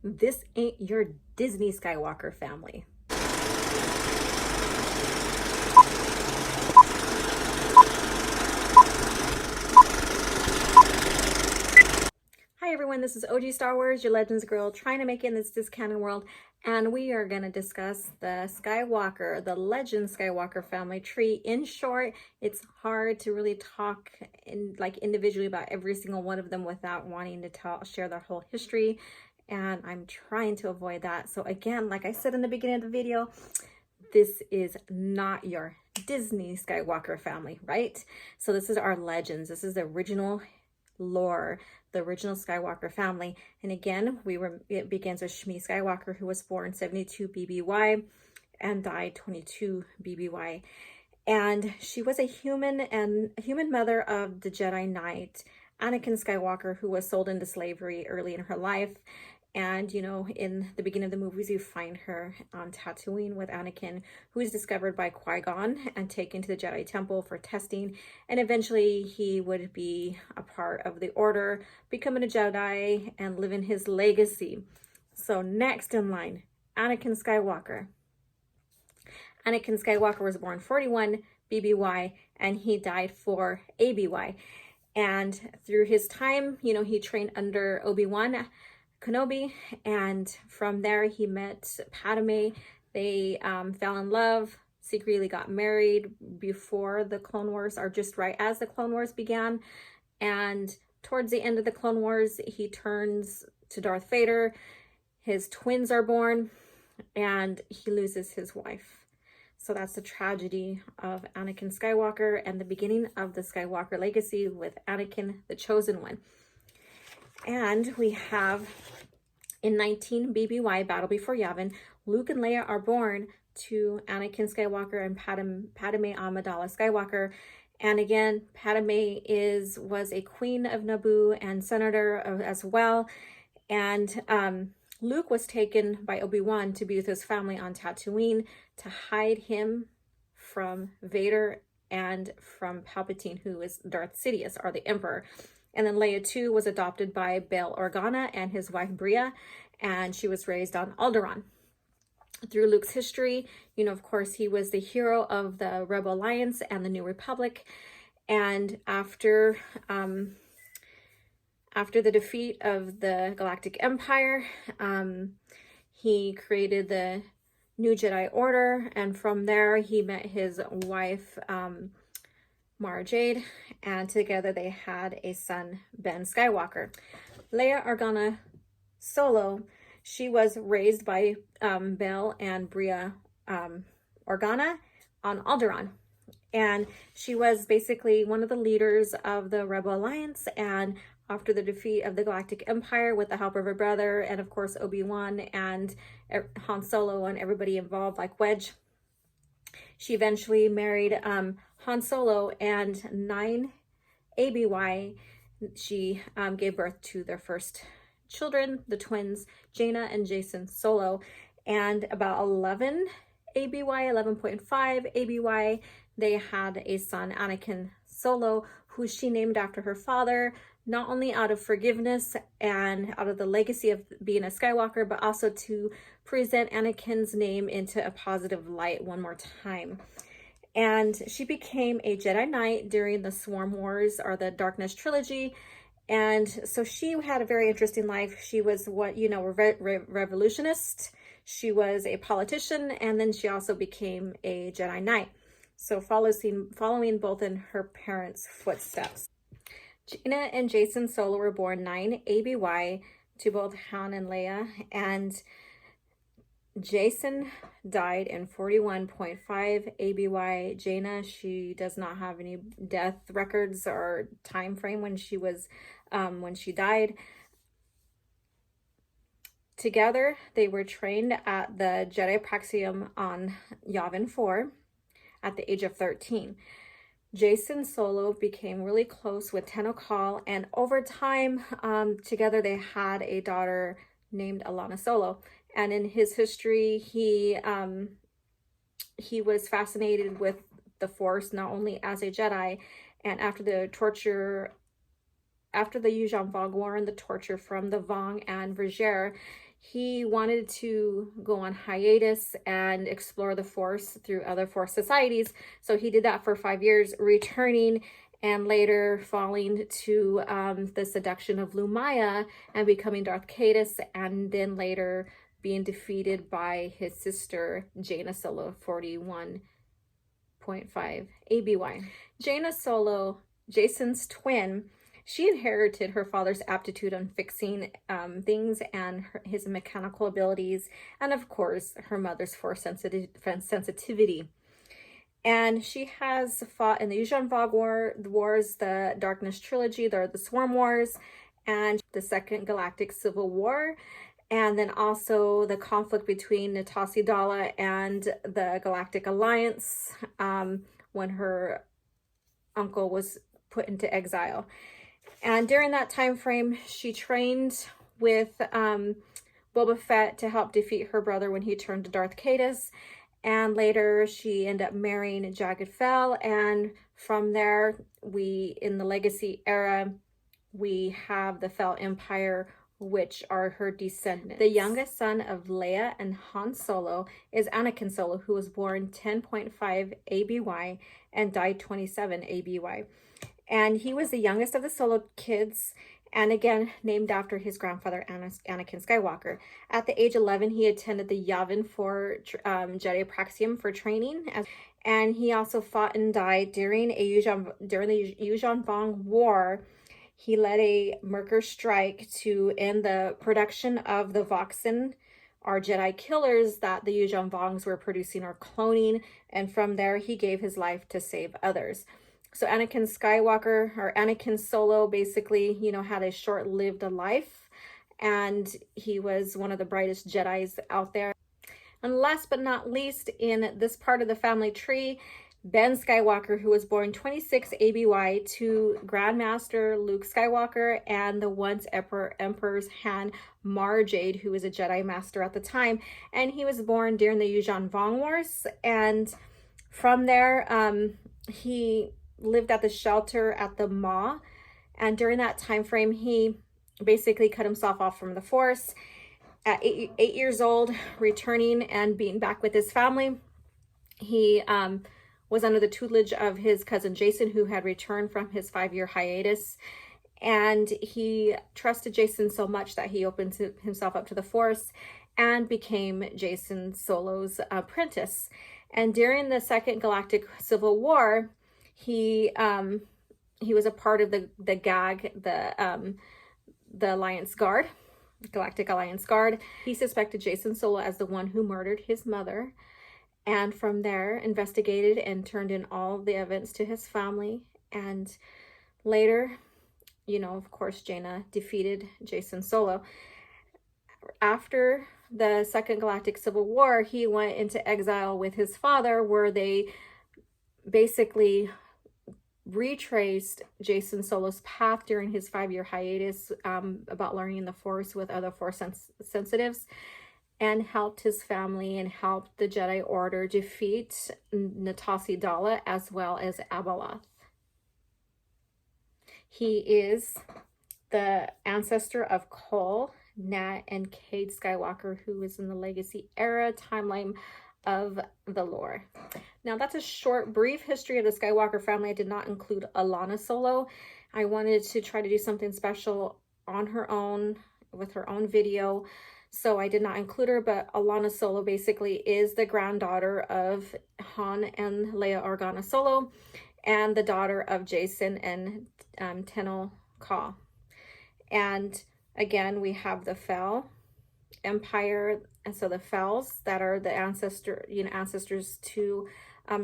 This ain't your Disney Skywalker family. Hi everyone, this is O.G.Starwars, your Legends girl, trying to make it in this discounted world, and we are going to discuss the Skywalker, the Legend Skywalker family tree. In short, it's hard to really talk individually about every single one of them without wanting to share their whole history, and I'm trying to avoid that. So again, like I said in the beginning of the video, this is not your Disney Skywalker family, right? So this is our Legends. This is the original lore, the original Skywalker family. And again, it begins with Shmi Skywalker, who was born 72 BBY and died 22 BBY. And she was a human mother of the Jedi Knight Anakin Skywalker, who was sold into slavery early in her life. And, you know, in the beginning of the movies, you find her on Tatooine with Anakin, who is discovered by Qui-Gon and taken to the Jedi Temple for testing. And eventually he would be a part of the Order, becoming a Jedi and living his legacy. So next in line, Anakin Skywalker. Anakin Skywalker was born 41 BBY and he died 4 ABY. And through his time, you know, he trained under Obi-Wan Kenobi, and from there he met Padme. They fell in love, secretly got married before the Clone Wars, or just right as the Clone Wars began. And towards the end of the Clone Wars, he turns to Darth Vader. His twins are born, and he loses his wife. So that's the tragedy of Anakin Skywalker and the beginning of the Skywalker legacy with Anakin, the Chosen One. And we have in 19 BBY, Battle Before Yavin, Luke and Leia are born to Anakin Skywalker and Padme Amidala Skywalker. And again, Padme was a queen of Naboo and senator as well. And Luke was taken by Obi-Wan to be with his family on Tatooine to hide him from Vader and from Palpatine, who is Darth Sidious, or the Emperor. And then Leia too was adopted by Bail Organa and his wife Bria, and she was raised on Alderaan. Through Luke's history, you know, of course, he was the hero of the Rebel Alliance and the New Republic. And after the defeat of the Galactic Empire, he created the New Jedi Order, and from there he met his wife Mara Jade, and together they had a son, Ben Skywalker. Leia Organa Solo, she was raised by Bail and Bria Organa on Alderaan. And she was basically one of the leaders of the Rebel Alliance, and after the defeat of the Galactic Empire with the help of her brother and of course Obi-Wan and Han Solo and everybody involved like Wedge, she eventually married Han Solo, and 9 ABY, she gave birth to their first children, the twins, Jaina and Jaina Solo. And about 11 ABY, 11.5 ABY, they had a son, Anakin Solo, who she named after her father, not only out of forgiveness and out of the legacy of being a Skywalker, but also to present Anakin's name into a positive light one more time. And she became a Jedi Knight during the Swarm Wars, or the Darkness Trilogy. And so she had a very interesting life. She was a revolutionist. She was a politician, and then she also became a Jedi Knight. So following both in her parents' footsteps. Jaina and Jaina Solo were born 9 ABY to both Han and Leia, and Jason died in 41.5 ABY. Jaina, she does not have any death records or time frame when she died. Together, they were trained at the Jedi Praxium on Yavin 4 at the age of 13. Jaina Solo became really close with Tenno Call, and over time, together they had a daughter named Alana Solo. And in his history, he was fascinated with the Force, not only as a Jedi, and after the Yuuzhan Vong War and the torture from the Vong and Vergere, He wanted to go on hiatus and explore the Force through other Force societies. So he did that for 5 years, returning and later falling to the seduction of Lumaya and becoming Darth Caedus, and then later being defeated by his sister, Jaina Solo, 41.5 ABY. Jaina Solo, Jacen's twin, she inherited her father's aptitude on fixing things and his mechanical abilities, and of course, her mother's Force sensitivity. And she has fought in the Yuuzhan Vong Wars, the Darkness Trilogy, the Swarm Wars, and the Second Galactic Civil War, and then also the conflict between Natassi Dala and the Galactic Alliance when her uncle was put into exile. And during that time frame, she trained with Boba Fett to help defeat her brother when he turned to Darth Caedus. And later she ended up marrying Jagged Fel. And from there, in the Legacy era, we have the Fel Empire, which are her descendants. The youngest son of Leia and Han Solo is Anakin Solo, who was born 10.5 ABY and died 27 ABY. And he was the youngest of the Solo kids, and again, named after his grandfather, Anakin Skywalker. At the age 11, he attended the Yavin 4 Jedi Praxium for training, and he also fought and died during the Yuuzhan Vong War. He led a Merker strike to end the production of the Voxen, our Jedi killers that the Yuuzhan Vongs were producing or cloning, and from there, he gave his life to save others. So Anakin Skywalker, or Anakin Solo, basically, had a short-lived life, and he was one of the brightest Jedis out there. And last but not least, in this part of the family tree, Ben Skywalker, who was born 26 ABY to Grandmaster Luke Skywalker and the once Emperor's hand, Mara Jade, who was a Jedi Master at the time. And he was born during the Yuuzhan Vong Wars. And from there, he lived at the shelter at the Maw, and during that time frame he basically cut himself off from the Force. At 8 years old, returning and being back with his family, he was under the tutelage of his cousin Jacen, who had returned from his 5-year hiatus, and he trusted Jacen so much that he opened himself up to the Force and became Jaina Solo's apprentice. And during the Second Galactic Civil War, he was a part of the GAG, the Alliance Guard, Galactic Alliance Guard. He suspected Jaina Solo as the one who murdered his mother, and from there investigated and turned in all the evidence to his family. And later, of course, Jaina defeated Jaina Solo. After the Second Galactic Civil War, he went into exile with his father, where they basically retraced Jaina Solo's path during his 5-year hiatus about learning the Force with other Force sensitives, and helped his family and helped the Jedi Order defeat Natassi Dala as well as Abeloth. He is the ancestor of Cole, Nat, and Cade Skywalker, who is in the Legacy era timeline of the lore. Now, that's a short, brief history of the Skywalker family. I did not include Alana Solo. I wanted to try to do something special on her own, with her own video, so I did not include her. But Alana Solo basically is the granddaughter of Han and Leia Organa Solo, and the daughter of Jacen and Tenel Ka. And again, we have the Fel Empire, and so the Fels that are the ancestors to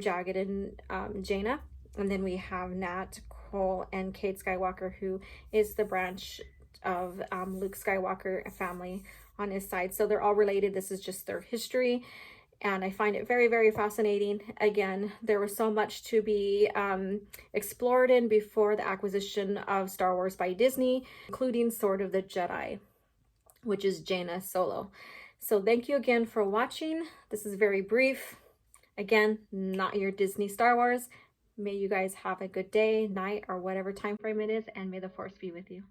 Jagged and Jaina, and then we have Nat, Cole, and Cade Skywalker, who is the branch of Luke Skywalker family on his side. So they're all related. This is just their history, and I find it very, very fascinating. Again, there was so much to be explored in before the acquisition of Star Wars by Disney, including Sword of the Jedi, which is Jaina Solo. So thank you again for watching. This is very brief. Again, not your Disney Star Wars. May you guys have a good day, night, or whatever time frame it is, and may the Force be with you.